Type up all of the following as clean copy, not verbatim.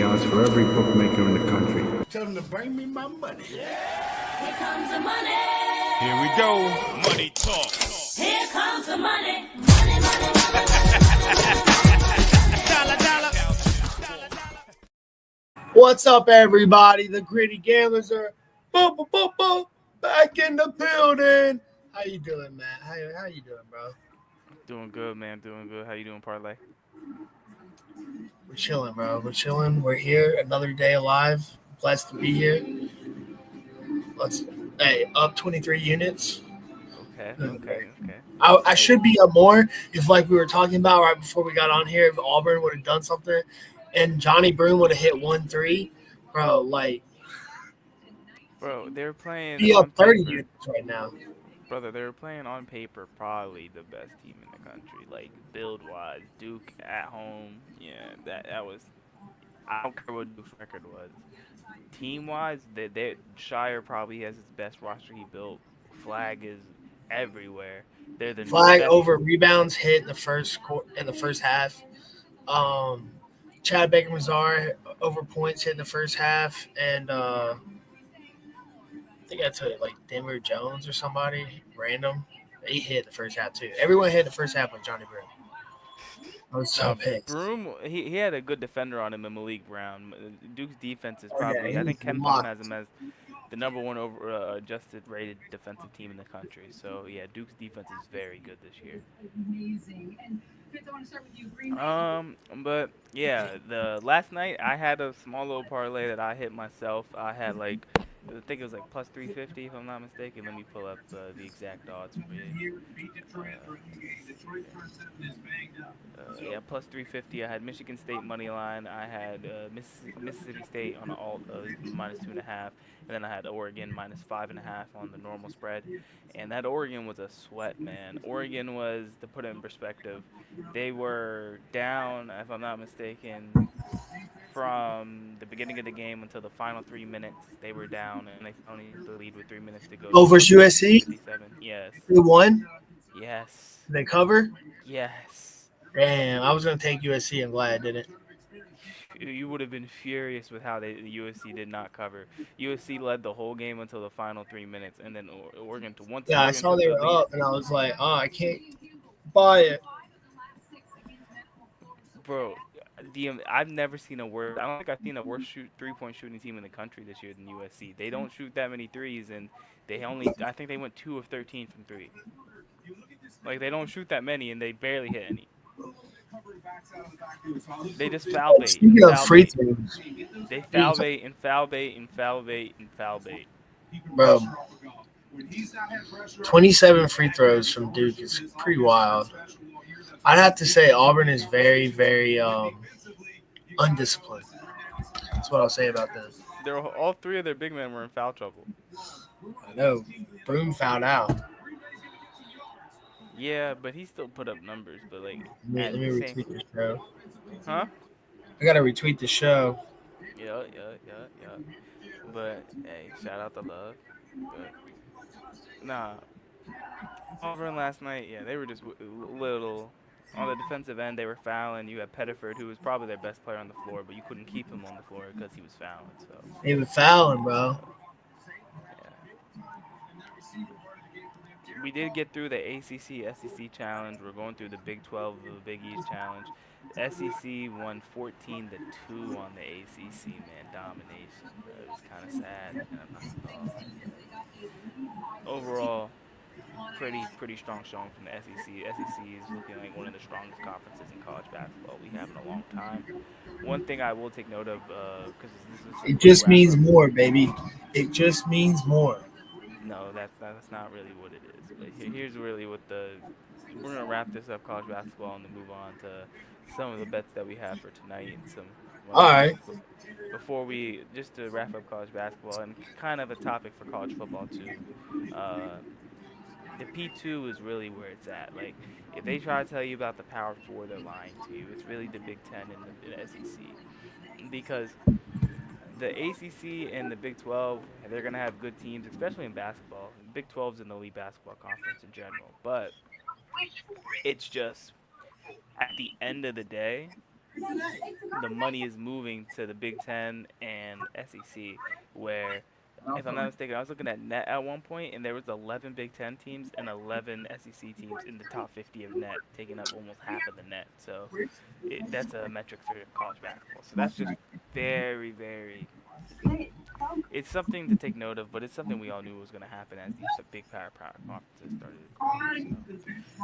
yards for every bookmaker in the country. Tell them to bring me my money. Here comes the money. Here we go. Money talk. Here comes the money. Money, money, money. Dollar, dollar. What's up, everybody? The Gritty Gamblers are boom, boom, boom, boom, back in the building. How you doing, Matt? How you doing, bro? Doing good, man. Doing good. How you doing, Parlay? We're chilling, bro. We're chilling. We're here. Another day alive. Blessed to be here. Up 23 units. Okay. I should be up more if, like we were talking about right before we got on here, if Auburn would have done something and Johnny Broome would have hit 1-3, bro, Bro, they're playing be on up 30 paper. units right now. Brother, they're playing on paper probably the best team in the country. Like, build-wise, Duke at home. Yeah, that was – I don't care what Duke's record was. Team-wise, Shire probably has his best roster he built. Flag is everywhere. They're the Flag best. over rebounds hit in the first half. Chad Baker-Mazar over points hit in the first half, and I think I took like Denver Jones or somebody random. He hit the first half too. Everyone hit the first half with Johnny Broome. I was so pissed. Broome, he had a good defender on him in Malik Brown. Duke's defense is Oh, yeah, probably, he I think was Ken Palm locked. has him as the number one over adjusted rated defensive team in the country. So yeah, Duke's defense is very good this year. But yeah, the last night I had a small little parlay that I hit myself. I had I think it was like plus 350 if I'm not mistaken. Let me pull up the exact odds for you. Yeah, plus 350. I had Michigan State money line. I had Mississippi State on alt minus 2.5, and then I had Oregon minus 5.5 on the normal spread. And that Oregon was a sweat, man. Oregon was, to put it in perspective, they were down, if I'm not mistaken, from the beginning of the game until the final 3 minutes. They were down, and they only had the lead with 3 minutes to go. Over USC? 57. Yes. They won? Yes. Did they cover? Yes. Damn, I was going to take USC. I'm glad I didn't. You would have been furious with how the USC did not cover. USC led the whole game until the final 3 minutes, and then Oregon once. Yeah, Oregon I saw took they the were lead. up, and I was like, oh, I can't buy it. Bro, I've never seen a worse. I don't think I've seen a worse 3-point shooting team in the country this year than USC. They don't shoot that many threes, and I think they went 2 of 13 from 3. Like, they don't shoot that many, and they barely hit any. They just foul bait. Speaking of free throws, they foul bait and foul bait and foul bait and foul bait. Bro, 27 free throws from Duke is pretty wild. I'd have to say Auburn is very, very undisciplined. That's what I'll say about them. All 3 of their big men were in foul trouble. I know. Broome fouled out. Yeah, but he still put up numbers. But like, Let me retweet the show. Huh? I gotta retweet the show. Yeah. But hey, shout out to Love. But nah, Auburn last night, yeah, they were just little. On the defensive end, they were fouling. You had Pettiford, who was probably their best player on the floor, but you couldn't keep him on the floor because he was fouling. So They were fouling, bro. Yeah. We did get through the ACC SEC challenge. We're going through the Big 12 of the Big East challenge. The SEC won 14-2 on the ACC, man. Domination. It was kind of sad. Overall, pretty strong showing from the SEC. SEC is looking like one of the strongest conferences in college basketball we have in a long time. One thing I will take note of, because it just means more, baby. It just means more. No, that's not really what it is. But here's really what we're gonna wrap this up, college basketball, and then move on to some of the bets that we have for tonight and some. All right. Before we just to wrap up college basketball and kind of a topic for college football too. The P2 is really where it's at. Like, if they try to tell you about the Power 4, they're lying to you. It's really the Big 10 and the SEC. Because the ACC and the Big 12, they're going to have good teams, especially in basketball. Big 12's in the Elite Basketball Conference in general. But it's just, at the end of the day, the money is moving to the Big Ten and SEC, where, if I'm not mistaken, I was looking at net at one point, and there was 11 Big Ten teams and 11 SEC teams in the top 50 of net, taking up almost half of the net. So that's a metric for college basketball. So that's just very, very. It's something to take note of, but it's something we all knew was going to happen as these big power conferences started to grow.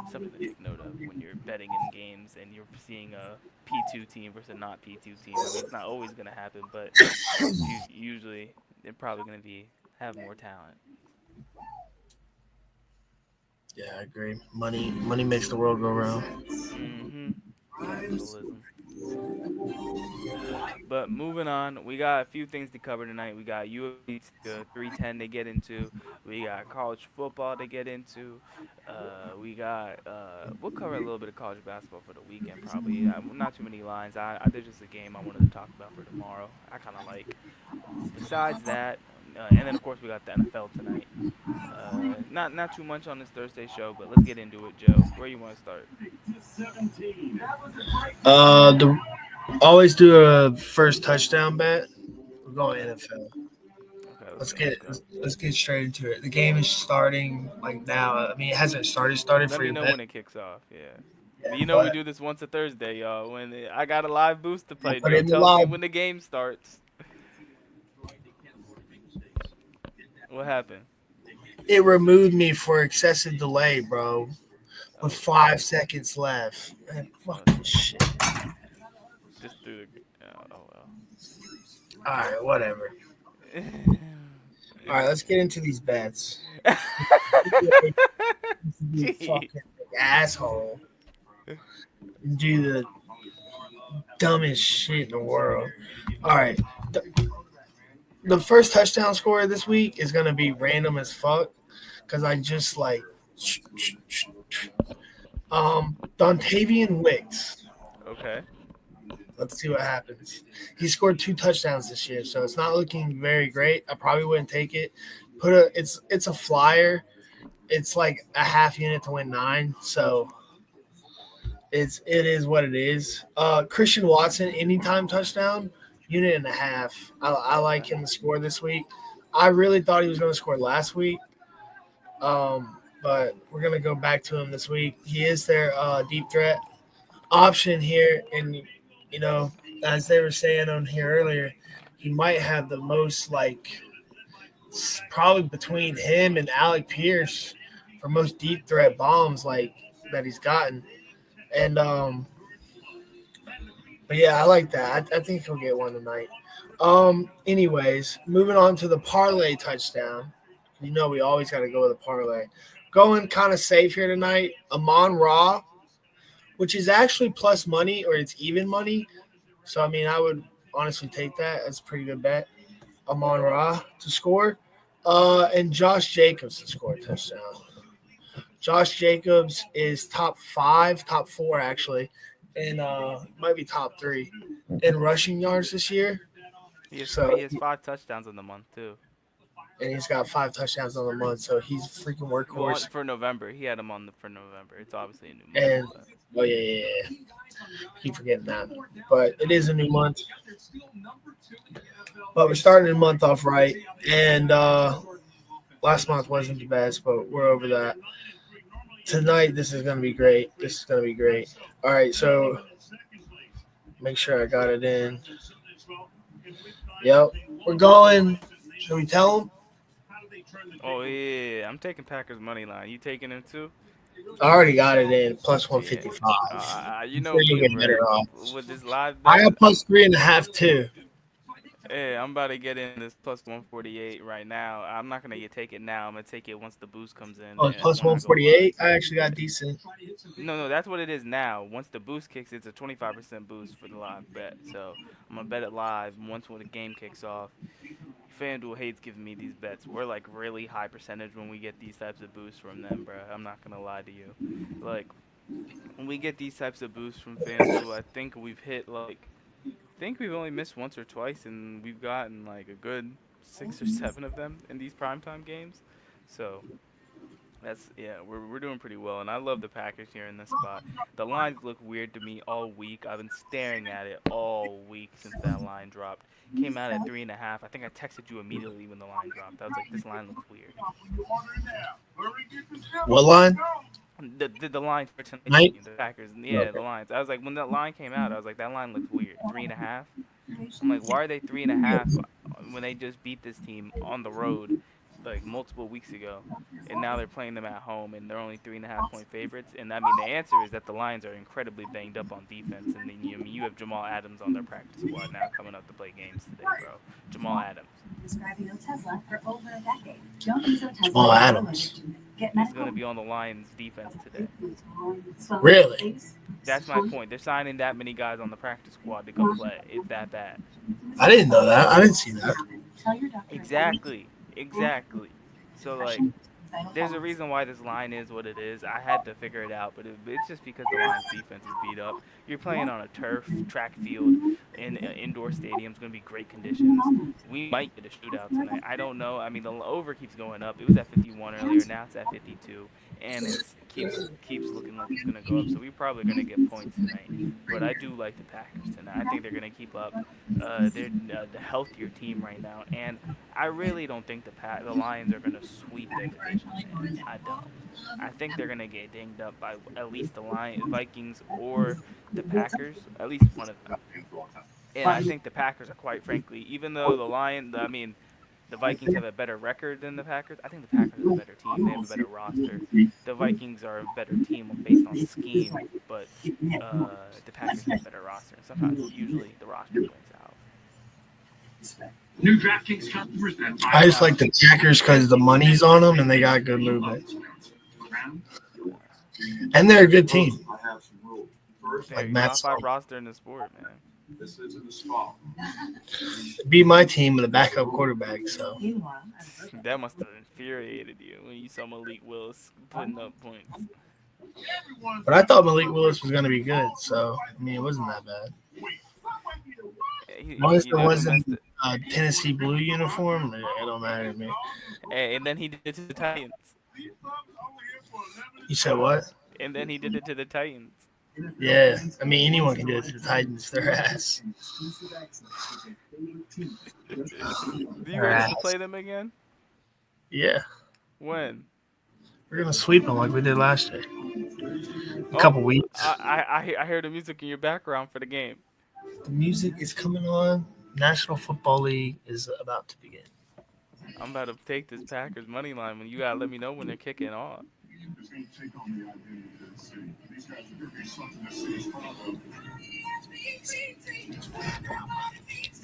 So something to take note of when you're betting in games and you're seeing a P2 team versus a not P2 team. I mean, it's not always going to happen, but usually they're probably going to have more talent. Yeah, I agree. Money makes the world go round. Mm-hmm. Capitalism. But moving on, we got a few things to cover tonight. We got UFC 310 to get into. We got college football to get into. We'll cover a little bit of college basketball for the weekend probably. Not too many lines. There's just a game I wanted to talk about for tomorrow. I kind of like. Besides that, and then of course we got the NFL tonight. Not too much on this Thursday show, but let's get into it, Joe. Where you want to start? The always do a first touchdown bet. We're going NFL. Okay, Let's let's get go. let's get straight into it. The game is starting like now. I mean, it hasn't started Let for me your know bet. when it kicks off. Yeah. Yeah, You know we but do this once a Thursday, y'all. I got a live boost to play, put it Joe in the tells me live. when the game starts. What happened? It removed me for excessive delay, bro. With Oh shit. 5 seconds left. Man, Oh fucking shit. shit. Just threw the. Oh well. All right, whatever. All right, let's get into these bets. You Jeez. fucking asshole. Do the dumbest shit in the world. All right. The first touchdown scorer this week is going to be random as fuck because I just like Dontavian Wicks. Okay. Let's see what happens. He scored 2 touchdowns this year, so it's not looking very great. I probably wouldn't take it. It's a flyer. It's like a half unit to win 9, so it is what it is. Christian Watson anytime touchdown, unit and a half. I like him to score this week. I really thought he was going to score last week, but we're going to go back to him this week. He is their deep threat option here, and you know, as they were saying on here earlier, he might have the most like probably between him and Alec Pierce for most deep threat bombs like that he's gotten. And but yeah, I like that. I think he'll get one tonight. Anyways, moving on to the parlay touchdown. You know we always got to go with a parlay. Going kind of safe here tonight. Amon Ra, which is actually plus money or it's even money. So I mean, I would honestly take that. That's a pretty good bet. Amon Ra to score, and Josh Jacobs to score a touchdown. Josh Jacobs is top 5, top 4 actually, and might be top 3 in rushing yards this year. So He has 5 touchdowns in the month too. and he's got 5 touchdowns on the month, so he's a freaking workhorse. For November, he had him for November. It's obviously a new month, And but oh yeah. Keep forgetting that, but it is a new month. But we're starting the month off right, and last month wasn't the best, but we're over that. Tonight, this is going to be great. This is going to be great. All right, so make sure I got it in. Yep, we're going. Should we tell them? oh yeah, I'm taking Packers money line. You taking him too? I already got it in plus Yeah. 155. You know Before you me, get better bro. off. With this live I bet, got plus 3.5 too. hey, I'm about to get in this plus 148 right now. I'm not gonna take it now. I'm gonna take it once the boost comes in Oh, and plus when I go live. 148. I actually got decent. No, that's what it is now. Once the boost kicks, it's a 25% boost for the live bet. So I'm gonna bet it live once when the game kicks off. FanDuel hates giving me these bets. We're like really high percentage when we get these types of boosts from them, bro. I'm not gonna lie to you. Like when we get these types of boosts from FanDuel, I think we've hit like I think we've only missed once or twice, and we've gotten like a good 6 or 7 of them in these primetime games. So we're doing pretty well, and I love the Packers here in this spot. The lines look weird to me all week. I've been staring at it all week since that line dropped. Came out at 3.5. I think I texted you immediately when the line dropped. I was like, this line looks weird. What line? The line for tonight's Night? game, the Packers, yeah, the lines. I was like, when that line came out, I was like, that line looks weird. 3.5. I'm like, why are they 3.5 when they just beat this team on the road like multiple weeks ago, and now they're playing them at home and they're only 3.5 point favorites? And I mean, the answer is that the Lions are incredibly banged up on defense, and then you have Jamal Adams on their practice squad now coming up to play games today, bro. Jamal Adams. Describing a Tesla for over a decade. Don't use a Tesla. Jamal Adams. He's going to be on the Lions defense today. Really? That's my point. They're signing that many guys on the practice squad to go play. It's that bad. I didn't know that. I didn't see that. Exactly. So, like, there's a reason why this line is what it is. I had to figure it out, but it's just because the Lions defense is beat up. You're playing on a turf, track field, in an indoor stadium. It's going to be great conditions. We might get a shootout tonight. I don't know. I mean, the over keeps going up. It was at 51 earlier. Now it's at 52. And it keeps looking like it's going to go up. So we're probably going to get points tonight. But I do like the Packers tonight. I think they're going to keep up. They're the healthier team right now. And I really don't think the Lions are going to sweep their division. Man. I don't. I think they're going to get dinged up by at least the Vikings or the Packers, at least one of them. And I think the Packers are, quite frankly, even though the Vikings have a better record than the Packers, I think the Packers are a better team. They have a better roster. The Vikings are a better team based on scheme, but the Packers have a better roster. And sometimes, usually, the roster wins out. New DraftKings customers and I just like the Packers because the money's on them and they got good movement. And they're a good team. Like Matt's top 5 roster in the sport, man. This is in the spot. Beat my team with a backup quarterback, so. That must have infuriated you when you saw Malik Willis putting up points. But I thought Malik Willis was going to be good, so, I mean, it wasn't that bad. As long as it wasn't a Tennessee blue uniform, it don't matter to me. And then he did it to the Titans. You said what? And then he did it to the Titans. Yeah, I mean, anyone can do it to the Titans. Their ass. Do you want us to play them again? Yeah. When? We're going to sweep them like we did last year. A couple weeks. I hear the music in your background for the game. The music is coming on. National Football League is about to begin. I'm about to take this Packers money line when you gotta let me know when they're kicking off.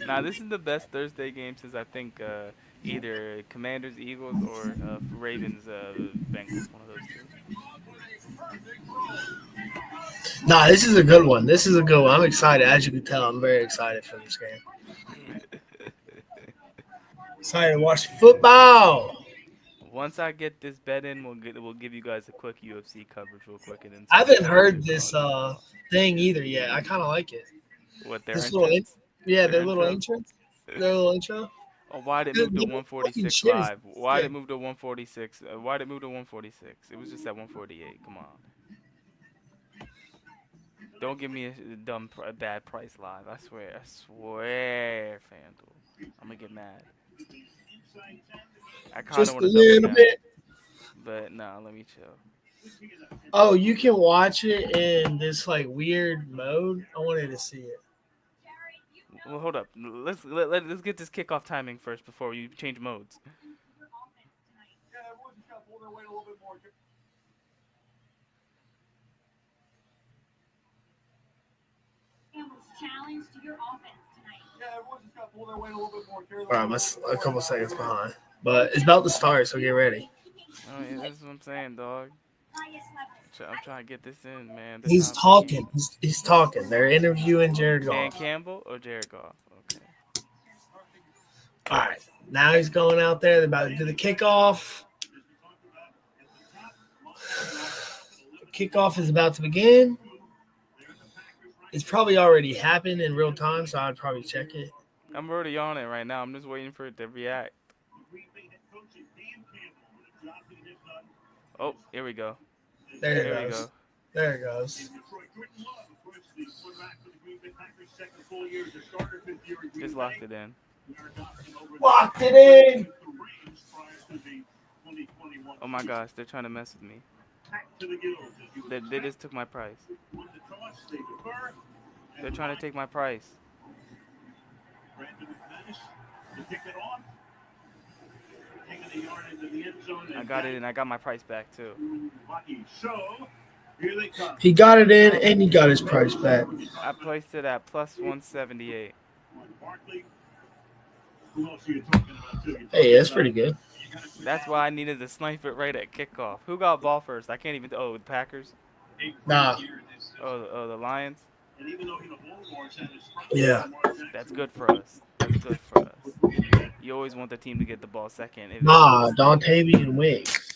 Now this is the best Thursday game since I think either Commanders Eagles or Ravens Bengals, one of those two. Nah, this is a good one. I'm excited. As you can tell, I'm very excited for this game. Excited to watch football. Once I get this bet in, we'll give you guys a quick UFC coverage real quick. And then I haven't heard this thing either yet. I kind of like it. What, their This entrance? their little entrance. Their little intro. Oh, why did it move to 146 live? Why did it move to 146? Why did it move to 146? It was just at 148. Come on. Don't give me a bad price live. I swear, FanDuel. I'm gonna get mad. I kind of want to little bit. But no, let me chill. Oh, you can watch it in this like weird mode. I wanted to see it. Well, hold up. Let's get this kickoff timing first before you change modes. Challenge to your offense tonight. All right, I'm a couple seconds behind, but it's about to start, so get ready. Oh, yeah, that's what I'm saying, dog. I'm trying to get this in, man. He's talking. He's talking. They're interviewing Jared Goff. Dan Campbell or Jared Goff? Okay. All right. Now he's going out there. They're about to do the kickoff. The kickoff is about to begin. It's probably already happened in real time, so I'd probably check it. I'm already on it right now. I'm just waiting for it to react. Oh, here we go. There There it we goes. go. There it goes. Just locked it in. Locked it in. Oh my gosh, they're trying to mess with me. They just took my price. They're trying to take my price. I got it and I got my price back too. He got it in and he got his price back. I placed it at plus 178. Hey, that's pretty good. That's why I needed to snipe it right at kickoff. Who got ball first? I can't even. Oh, the Packers. Nah. Oh, the Lions. Yeah. That's good for us. That's good for us. You always want the team to get the ball second. Nah, Dontavian Wicks.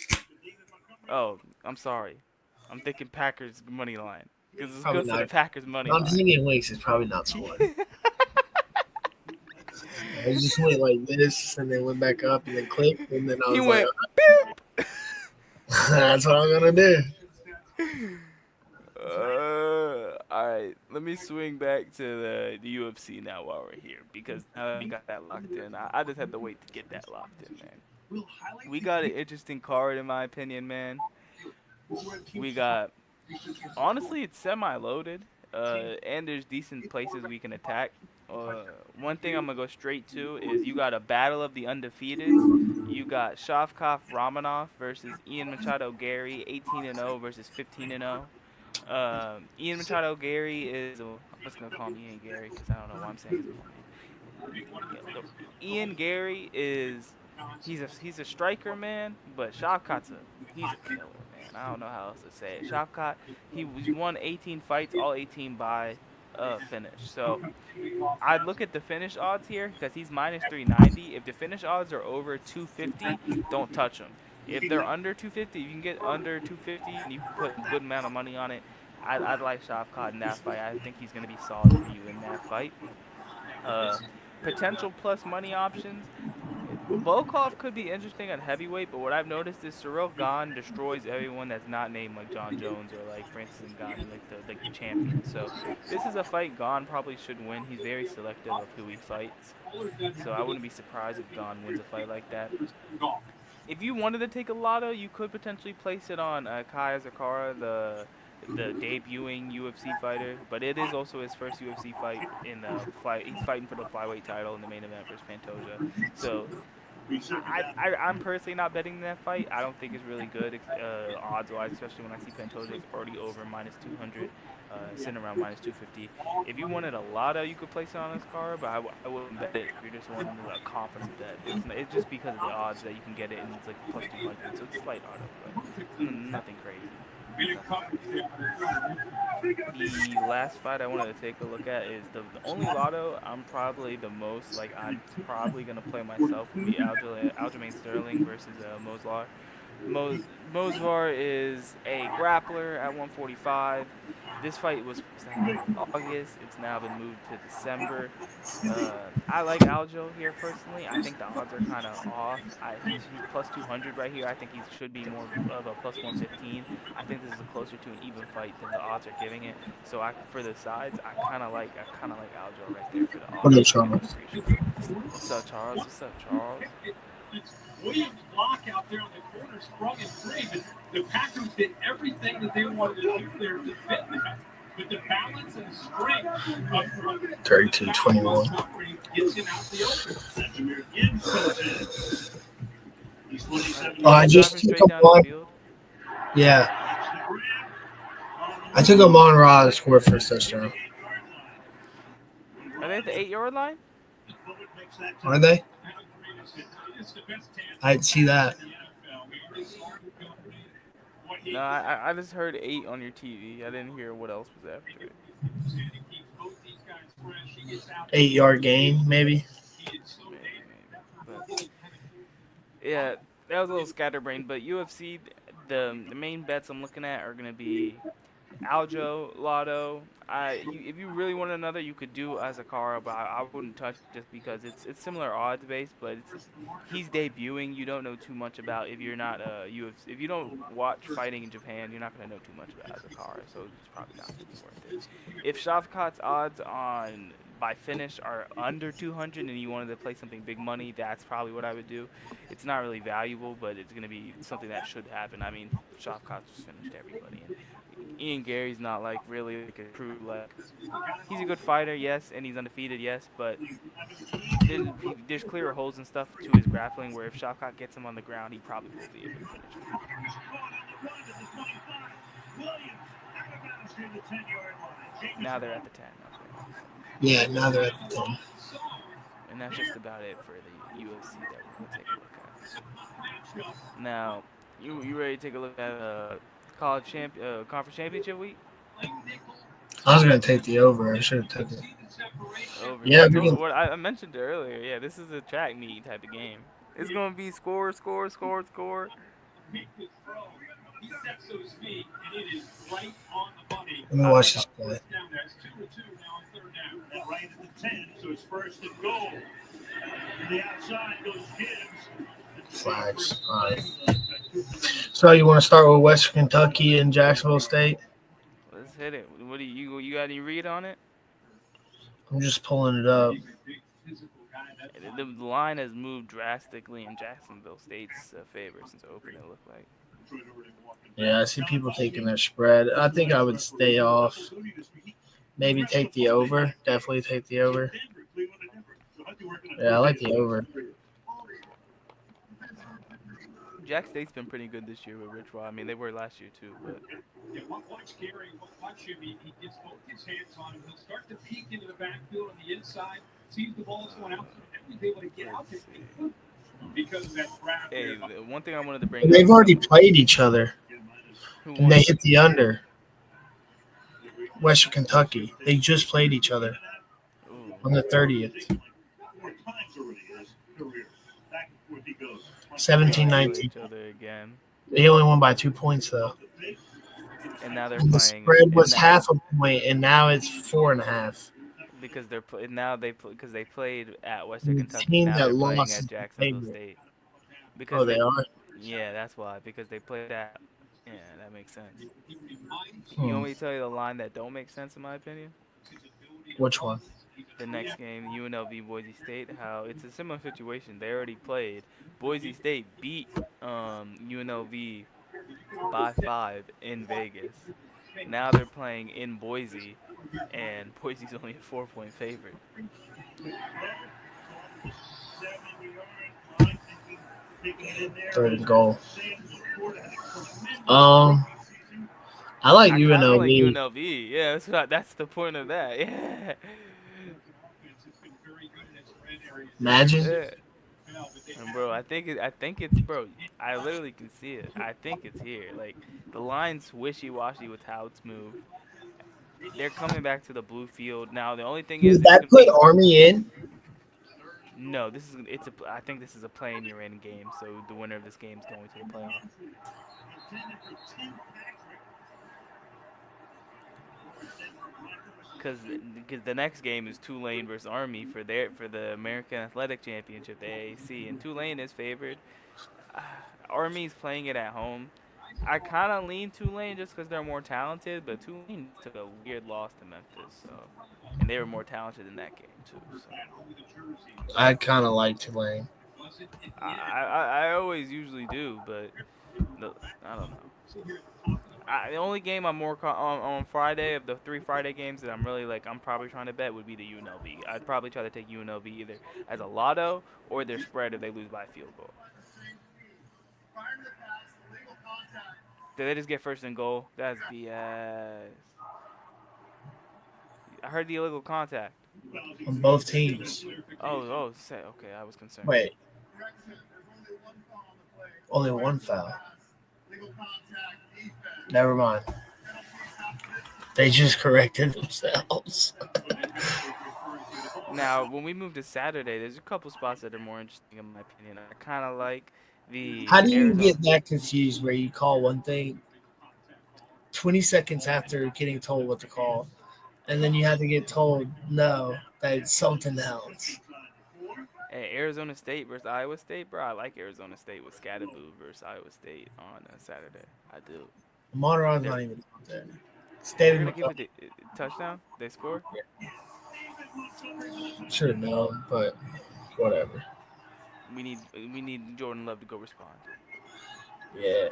Oh, I'm sorry. I'm thinking Packers money line because it's Probably good for the not. Packers money line. Dontavian Wicks is probably not scoring. I just went like this and then went back up and then clicked and then I He was went. like, that's what I'm gonna do. All right. Let me swing back to the UFC now while we're here because now we got that locked in. I just had to wait to get that locked in, man. We got an interesting card in my opinion, man. We got honestly it's semi-loaded, and there's decent places we can attack. One thing I'm gonna go straight to is you got a battle of the undefeateds. You got Shavkat Ramonov versus Ian Machado Gary, 18-0 versus 15-0. Ian Machado Gary is. I'm just gonna call him Ian Gary because I don't know why I'm saying his full name. Ian Gary is. He's a striker, man, but Shavkat's he's a killer, man. I don't know how else to say it. Shavkat, he won 18 fights, all 18 by finish. So I'd look at the finish odds here because he's minus 390. If the finish odds are over 250, don't touch him. If they're under 250, you can get under 250 and you can put a good amount of money on it. I'd like Shavkat in that fight. I think he's going to be solid for you in that fight. Potential plus money options. Volkov could be interesting at heavyweight, but what I've noticed is Cyril Gane destroys everyone that's not named like John Jones or like Francis Ngannou, like the champion. So this is a fight Gane probably should win. He's very selective of who he fights, so I wouldn't be surprised if Gane wins a fight like that. If you wanted to take a lotto, you could potentially place it on Kaya Zakara, the debuting UFC fighter, but it is also his first UFC fight in the He's fighting for the flyweight title in the main event versus Pantoja. So I'm personally not betting that fight. I don't think it's really good odds-wise, especially when I see Pantoja's already over minus 200, sitting around minus 250. If you wanted a lotto, you could place it on this card, but I wouldn't bet it if you're just wanting a confident bet. It's just because of the odds that you can get it, and it's like plus 200, so it's a slight auto, but nothing crazy. The last fight I wanted to take a look at is the only lotto I'm probably gonna play myself would be Aljamain Sterling versus Moslar. Mosvar is a grappler at 145. This fight was supposed to happen in August. It's now been moved to December. I like Aljo here personally. I think the odds are kind of off. He's plus 200 right here. I think he should be more of a plus 115. I think this is closer to an even fight than the odds are giving it. So for the sides, I kind of like Aljo right there for the odds. What up, Charles? What's up, Charles? What's up, Charles? Williams block out there on the corner sprung and free, but the Packers did everything that they wanted to do there to fit that. But the balance and strength of 32-21. gets him out the open. Oh, I just took him on. Yeah. I took him on Raw to score first touchdown. Are they at the 8-yard line? Are they? I'd see that. No, I just heard 8 on your TV. I didn't hear what else was after it. 8-yard gain, maybe. But, yeah, that was a little scatterbrained. But UFC, the main bets I'm looking at are going to be Aljo, Lotto. If you really want another, you could do Azakara, but I wouldn't touch it just because it's similar odds based, but he's debuting. You don't know too much about if you're not UFC. If you don't watch fighting in Japan, you're not gonna know too much about Azakara, so it's probably not gonna be worth it. If Shavkat's odds on by finish are under 200 and you wanted to play something big money, that's probably what I would do. It's not really valuable, but it's gonna be something that should happen. I mean, Shavkat's just finished everybody, and Ian Gary's not like really like a true like he's a good fighter, yes, and he's undefeated, yes, but there's clear holes and stuff to his grappling where if Shavkat gets him on the ground, he probably will be able to finish him. Now they're at the 10, okay. Yeah, now they're at the 10. And that's just about it for the UFC that we're gonna take a look at. Now, you ready to take a look at conference championship week? I was gonna take the over. I should have took it. Over. Yeah, I we told can. what I mentioned it earlier. Yeah, this is a track meet type of game. It's gonna be score, score, score, score. He sets those feet, and it is right on the money. Let me watch this play. First down, that's 2-2 now on third down. And right at the 10, so it's first and goal. To the outside goes Gibbs. Flags. All right. So you want to start with Western Kentucky and Jacksonville State? Let's hit it. What do you got any read on it? I'm just pulling it up. The line has moved drastically in Jacksonville State's favor since opening. It looked like. Yeah, I see people taking their spread. I think I would stay off. Maybe take the over. Definitely take the over. Yeah, I like the over. Jack State's been pretty good this year with Rich Rod. I mean, they were last year too, but Yeah, watch Gary, watch him. He gets both his hands on him. He'll start to peek into the backfield on the inside, sees the ball's going out, and he's able to get out there because of that grab. hey, the one thing I wanted to bring They've up. already played each other, Who and won? they hit the under. Western Kentucky. They just played each other Ooh. on the 30th. 17-19. Each other again, They only won by 2 points, though. and now they're And the playing. spread was and half a point, and now it's 4.5. because they're now because they played at Western The Kentucky. team Now that they're playing lost at is the Jacksonville favorite. State. Because Oh, they are? Yeah, that's why. Because they played that. Yeah, that makes sense. Hmm. You want me to tell you the line that don't make sense in my opinion? Which one? The next game, UNLV Boise State. How it's a similar situation. They already played. Boise State beat UNLV by 5 in Vegas. Now they're playing in Boise, and Boise's only a 4-point favorite. Third and goal. I like I kinda like UNLV. UNLV. Yeah, that's the point of that. Yeah. Imagine. Yeah. And bro, I think it's bro. I literally can see it. I think it's here. Like the line's wishy-washy with how it's moved. They're coming back to the blue field now. The only thing is, Does that it's put Army in? no. I think this is a play in your end game. So the winner of this game is going to the playoff. Because the next game is Tulane versus Army for the American Athletic Championship, the AAC, and Tulane is favored. Army's playing it at home. I kind of lean Tulane just because they're more talented, but Tulane took a weird loss to Memphis, so and they were more talented in that game too. So I kind of like Tulane. I always usually do, but I don't know. The only game I'm more on Friday of the 3 Friday games that I'm really like I'm probably trying to bet would be the UNLV. I'd probably try to take UNLV either as a lotto or their spread if they lose by a field goal. Did they just get first and goal? That's BS. I heard the illegal contact. On both teams. Okay, I was concerned. Wait. Only one foul. Never mind. They just corrected themselves. Now, when we move to Saturday, there's a couple spots that are more interesting in my opinion. I kind of like the How do you Arizona- get that confused where you call one thing 20 seconds after getting told what to call. And then you have to get told, no, that it's something else. Hey, Arizona State versus Iowa State, bro. I like Arizona State with Scatterboo versus Iowa State on Saturday. I do. Monroe's They're, not even out there. they're State gonna of give it a touchdown. They score. Should have known, but whatever. We need Jordan Love to go respond. Yeah.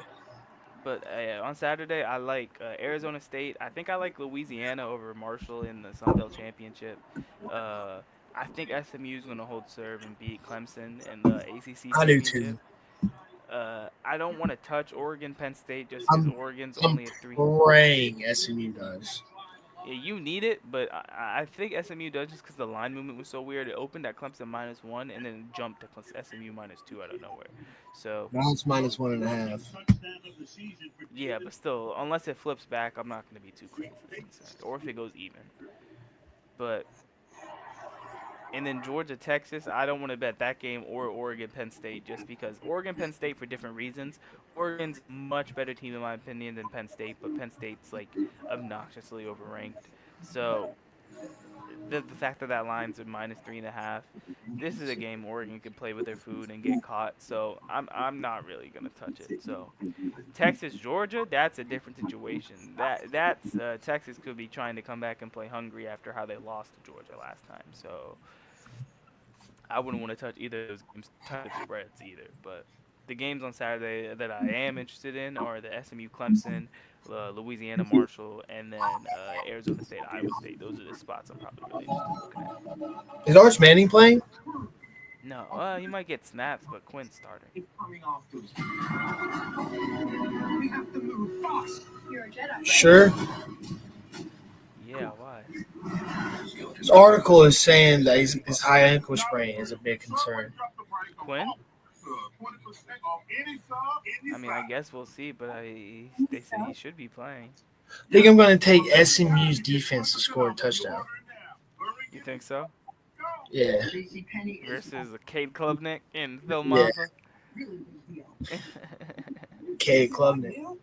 But on Saturday, I like Arizona State. I think I like Louisiana over Marshall in the Sun Belt Championship. I think SMU is going to hold serve and beat Clemson in the ACC I do Championship. too. I don't want to touch Oregon Penn State just because Oregon's I'm only a 3. praying SMU does. Yeah, you need it, but I think SMU does just because the line movement was so weird. It opened at Clemson -1 and then jumped to SMU -2 out of nowhere. So Now it's -1.5. yeah, but still, unless it flips back, I'm not going to be too crazy concerned. Or if it goes even. But and then Georgia Texas, I don't want to bet that game or Oregon Penn State just because Oregon Penn State for different reasons. Oregon's a much better team in my opinion than Penn State, but Penn State's like obnoxiously overranked. So the fact that lines are -3.5, this is a game Oregon can play with their food and get caught. So I'm not really gonna touch it. So Texas Georgia, that's a different situation. That's Texas could be trying to come back and play hungry after how they lost to Georgia last time. So I wouldn't want to touch either of those games type spreads either. But the games on Saturday that I am interested in are the SMU Clemson, Louisiana Marshall, and then Arizona State Iowa State. Those are the spots I'm probably really interested in looking at. Is Arch Manning playing? No, he might get snaps, but Quinn's starting. Sure. Yeah, why? This article is saying that his high ankle sprain is a big concern. Quinn? I mean, I guess we'll see, but they say he should be playing. I think I'm going to take SMU's defense to score a touchdown. You think so? Yeah. Versus Cade Klubnik and Phil Maffa? Cade Klubnik.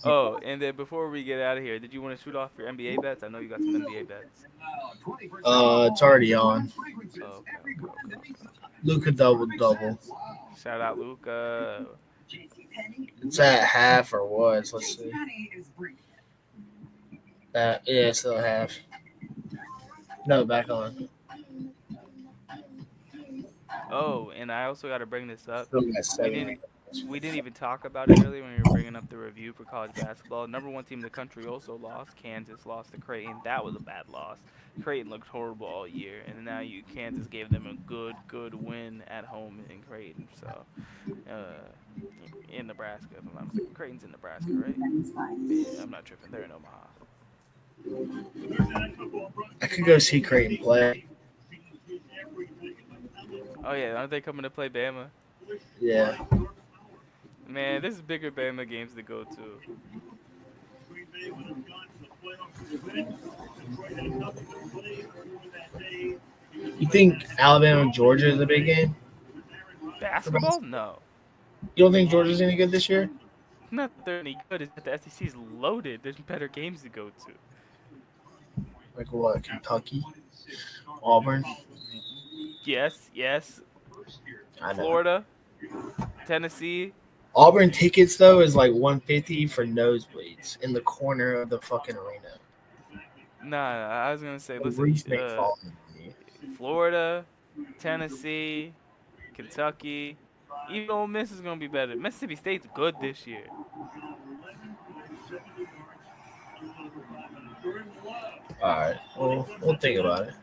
Oh, and then before we get out of here, did you want to shoot off your NBA bets? I know you got some NBA bets. It's already on. Oh, okay. Luka double. Shout out Luka. It's at half or was. Let's see. Yeah, it's still at half. No, back on. Oh, and I also got to bring this up. Still got 7. We didn't even talk about it earlier when we were bringing up the review for college basketball. Number 1 team in the country also lost. Kansas lost to Creighton. That was a bad loss. Creighton looked horrible all year, and now Kansas gave them a good win at home in Creighton. So, in Nebraska, if I'm not mistaken. Creighton's in Nebraska, right? Yeah, I'm not tripping. They're in Omaha. I could go see Creighton play. Oh yeah, aren't they coming to play Bama? Yeah. Man, this is bigger Bama games to go to. You think Alabama and Georgia is a big game? Basketball? No. You don't think Georgia's any good this year? Not that they're any good. It's that the SEC is loaded. There's better games to go to. Like what? Kentucky? Auburn? Yes. I know. Florida, Tennessee. Auburn tickets though is like $150 for nosebleeds in the corner of the fucking arena. Nah, I was gonna say, listen, Reese McFall. Florida, Tennessee, Kentucky. Even Ole Miss is gonna be better. Mississippi State's good this year. All right, well, we'll think about it.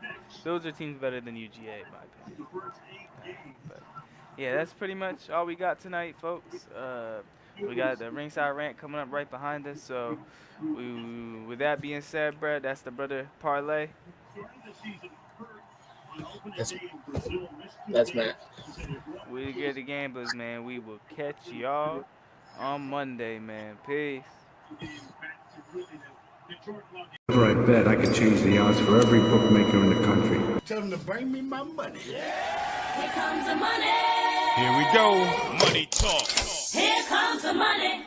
Those are teams better than UGA, in my opinion. But yeah, that's pretty much all we got tonight, folks. We got the ringside rant coming up right behind us. So, with that being said, Brad, that's the brother parlay. That's Matt. We get the gamblers, man. We will catch y'all on Monday, man. Peace. Whenever I bet, I could change the odds for every bookmaker in the country. Here comes the money. Here we go. Money talk. Here comes the money.